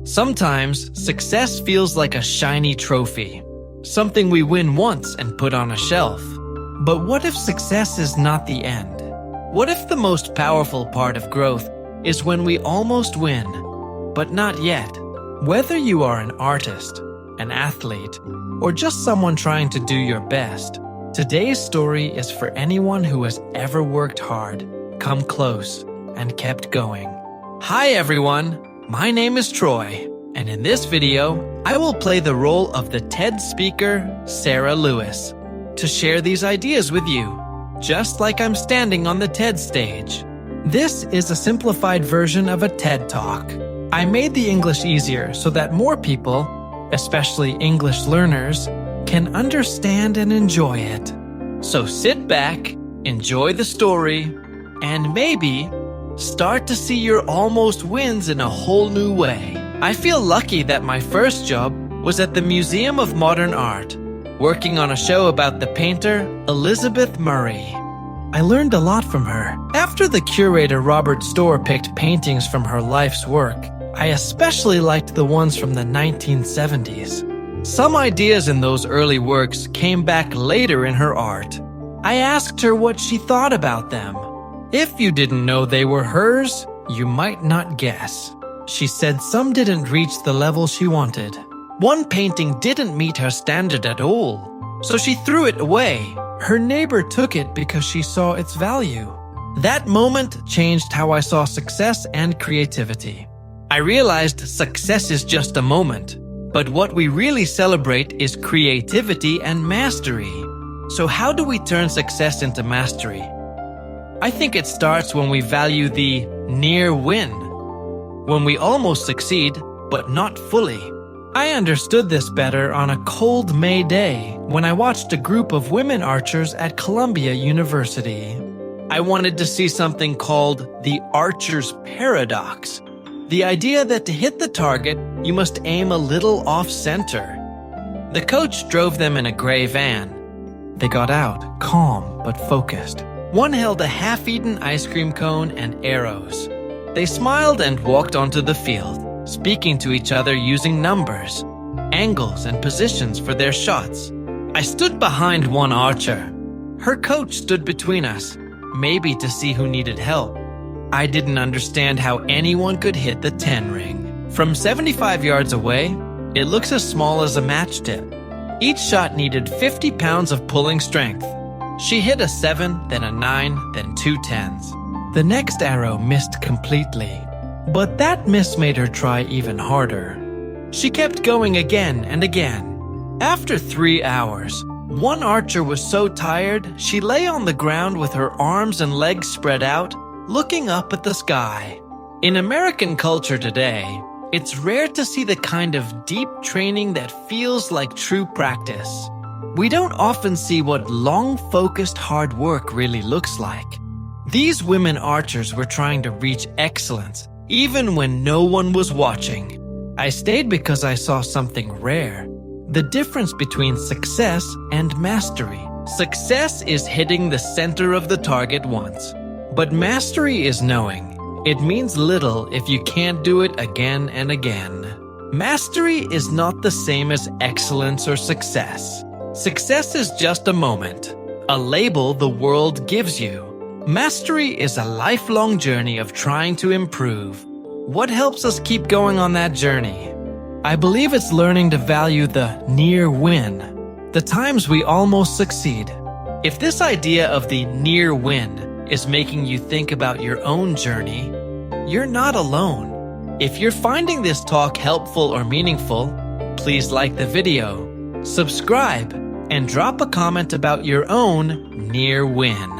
Sometimes, success feels like a shiny trophy, something we win once and put on a shelf. But what if success is not the end? What if the most powerful part of growth is when we almost win, but not yet? Whether you are an artist, an athlete, or just someone trying to do your best, today's story is for anyone who has ever worked hard, come close, and kept going. Hi everyone, my name is Troy, and in this video, I will play the role of the TED speaker, Sarah Lewis, to share these ideas with you, just like I'm standing on the TED stage. This is a simplified version of a TED Talk. I made the English easier so that more people, especially English learners, can understand and enjoy it. So sit back, enjoy the story, and maybe start to see your almost wins in a whole new way. I feel lucky that my first job was at the Museum of Modern Art, working on a show about the painter Elizabeth Murray. I learned a lot from her. After the curator Robert Storr picked paintings from her life's work, I especially liked the ones from the 1970s. Some ideas in those early works came back later in her art. I asked her what she thought about them. If you didn't know they were hers, you might not guess. She said some didn't reach the level she wanted. One painting didn't meet her standard at all, so she threw it away. Her neighbor took it because she saw its value. That moment changed how I saw success and creativity. I realized success is just a moment, but what we really celebrate is creativity and mastery. So how do we turn success into mastery? I think it starts when we value the near win, when we almost succeed, but not fully. I understood this better on a cold May day when I watched a group of women archers at Columbia University. I wanted to see something called the archer's paradox, the idea that to hit the target, you must aim a little off-center. The coach drove them in a gray van. They got out, calm but focused. One held a half-eaten ice cream cone and arrows. They smiled and walked onto the field, speaking to each other using numbers, angles, and positions for their shots. I stood behind one archer. Her coach stood between us, maybe to see who needed help. I didn't understand how anyone could hit the 10 ring. From 75 yards away, it looks as small as a matchtip. Each shot needed 50 pounds of pulling strength. She hit a 7, then a 9, then 2 10s. The next arrow missed completely, but that miss made her try even harder. She kept going again and again. After 3 hours, one archer was so tired, she lay on the ground with her arms and legs spread out, looking up at the sky. In American culture today, it's rare to see the kind of deep training that feels like true practice. We don't often see what long, focused hard work really looks like. These women archers were trying to reach excellence, even when no one was watching. I stayed because I saw something rare: the difference between success and mastery. Success is hitting the center of the target once, but mastery is knowing. It means little if you can't do it again and again. Mastery is not the same as excellence or success. Success is just a moment, a label the world gives you. Mastery is a lifelong journey of trying to improve. What helps us keep going on that journey? I believe it's learning to value the near win, the times we almost succeed. If this idea of the near win is making you think about your own journey, you're not alone. If you're finding this talk helpful or meaningful, please like the video, subscribe, and drop a comment about your own near win.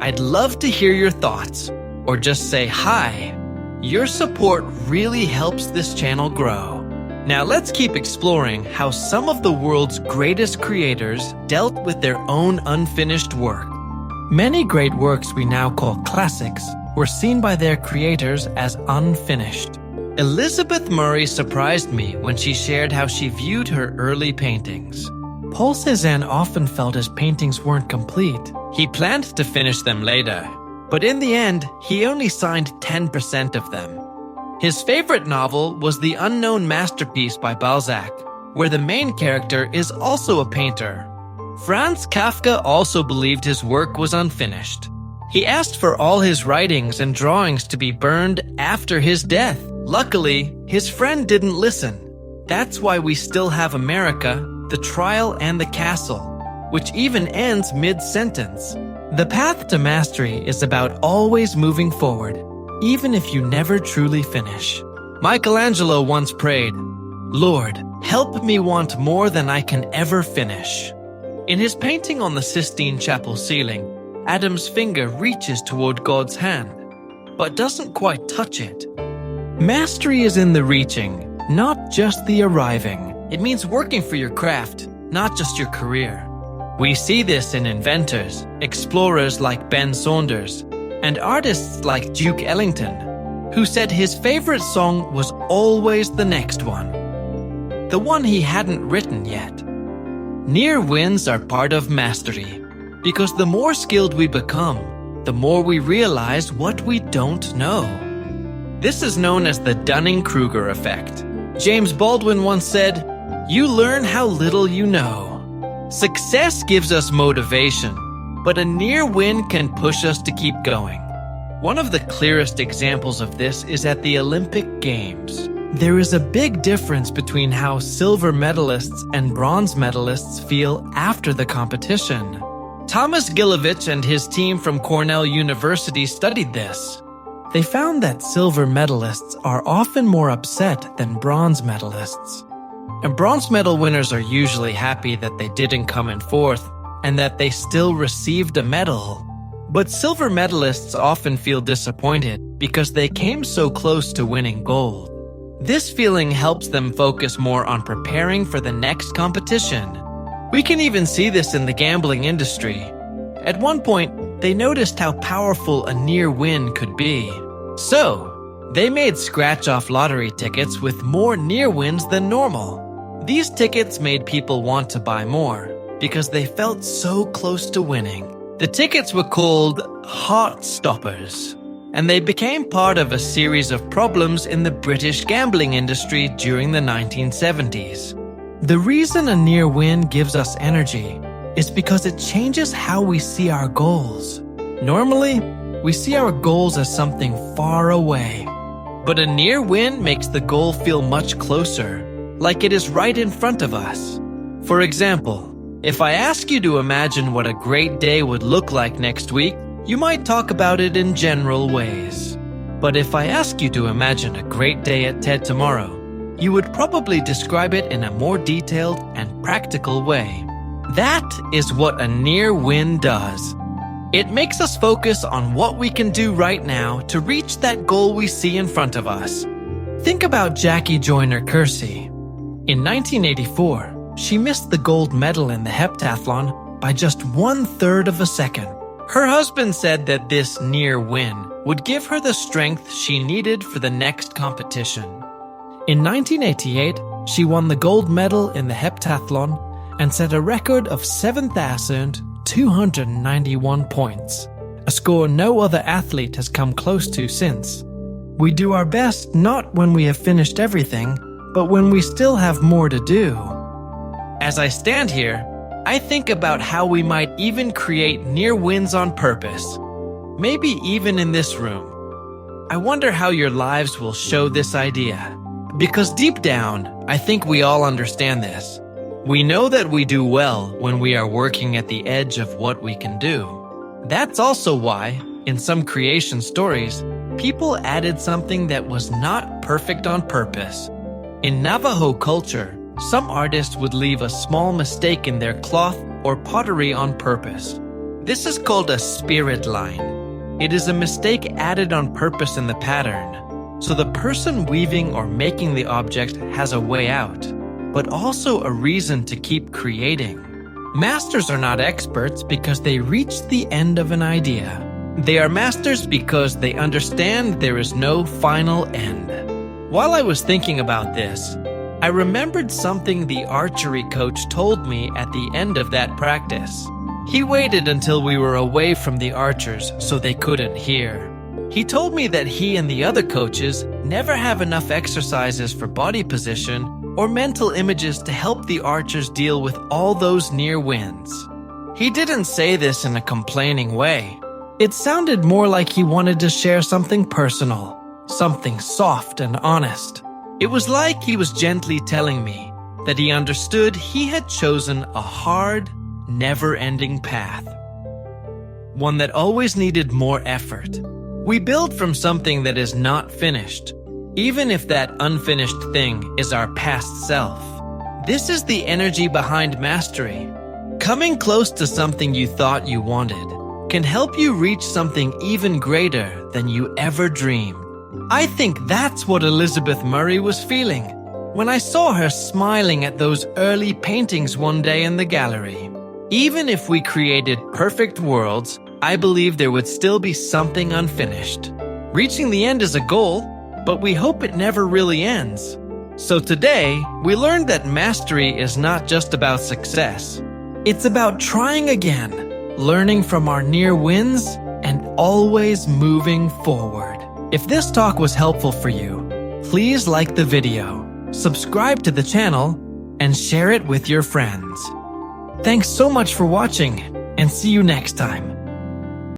I'd love to hear your thoughts, or just say hi. Your support really helps this channel grow. Now let's keep exploring how some of the world's greatest creators dealt with their own unfinished work. Many great works we now call classics were seen by their creators as unfinished. Elizabeth Murray surprised me when she shared how she viewed her early paintings. Paul Cézanne often felt his paintings weren't complete. He planned to finish them later, but in the end, he only signed 10% of them. His favorite novel was The Unknown Masterpiece by Balzac, where the main character is also a painter. Franz Kafka also believed his work was unfinished. He asked for all his writings and drawings to be burned after his death. Luckily, his friend didn't listen. That's why we still have America, The Trial and the Castle, which even ends mid-sentence. The path to mastery is about always moving forward, even if you never truly finish. Michelangelo once prayed, "Lord, help me want more than I can ever finish." In his painting on the Sistine Chapel ceiling, Adam's finger reaches toward God's hand, but doesn't quite touch it. Mastery is in the reaching, not just the arriving. It means working for your craft, not just your career. We see this in inventors, explorers like Ben Saunders, and artists like Duke Ellington, who said his favorite song was always the next one, the one he hadn't written yet. Near wins are part of mastery, because the more skilled we become, the more we realize what we don't know. This is known as the Dunning-Kruger effect. James Baldwin once said, "You learn how little you know." Success gives us motivation, but a near win can push us to keep going. One of the clearest examples of this is at the Olympic Games. There is a big difference between how silver medalists and bronze medalists feel after the competition. Thomas Gilovich and his team from Cornell University studied this. They found that silver medalists are often more upset than bronze medalists. And bronze medal winners are usually happy that they didn't come in fourth and that they still received a medal. But silver medalists often feel disappointed because they came so close to winning gold. This feeling helps them focus more on preparing for the next competition. We can even see this in the gambling industry. At one point, they noticed how powerful a near win could be. So, they made scratch-off lottery tickets with more near wins than normal. These tickets made people want to buy more because they felt so close to winning. The tickets were called Heart Stoppers, and they became part of a series of problems in the British gambling industry during the 1970s. The reason a near win gives us energy is because it changes how we see our goals. Normally, we see our goals as something far away, but a near win makes the goal feel much closer, like it is right in front of us. For example, if I ask you to imagine what a great day would look like next week, you might talk about it in general ways. But if I ask you to imagine a great day at TED tomorrow, you would probably describe it in a more detailed and practical way. That is what a near win does. It makes us focus on what we can do right now to reach that goal we see in front of us. Think about Jackie Joyner-Kersee. In 1984, she missed the gold medal in the heptathlon by just 1/3 of a second. Her husband said that this near win would give her the strength she needed for the next competition. In 1988, she won the gold medal in the heptathlon and set a record of 7,291 points, a score no other athlete has come close to since. We do our best not when we have finished everything, but when we still have more to do. As I stand here, I think about how we might even create near wins on purpose, maybe even in this room. I wonder how your lives will show this idea. Because deep down, I think we all understand this. We know that we do well when we are working at the edge of what we can do. That's also why, in some creation stories, people added something that was not perfect on purpose. In Navajo culture, some artists would leave a small mistake in their cloth or pottery on purpose. This is called a spirit line. It is a mistake added on purpose in the pattern, so the person weaving or making the object has a way out, but also a reason to keep creating. Masters are not experts because they reached the end of an idea. They are masters because they understand there is no final end. While I was thinking about this, I remembered something the archery coach told me at the end of that practice. He waited until we were away from the archers so they couldn't hear. He told me that he and the other coaches never have enough exercises for body position or mental images to help the archers deal with all those near wins. He didn't say this in a complaining way. It sounded more like he wanted to share something personal, something soft and honest. It was like he was gently telling me that he understood he had chosen a hard, never-ending path. One that always needed more effort. We build from something that is not finished, even if that unfinished thing is our past self. This is the energy behind mastery. Coming close to something you thought you wanted can help you reach something even greater than you ever dreamed. I think that's what Elizabeth Murray was feeling when I saw her smiling at those early paintings one day in the gallery. Even if we created perfect worlds, I believe there would still be something unfinished. Reaching the end is a goal, but we hope it never really ends. So today, we learned that mastery is not just about success. It's about trying again, learning from our near wins, and always moving forward. If this talk was helpful for you, please like the video, subscribe to the channel, and share it with your friends. Thanks so much for watching, and see you next time.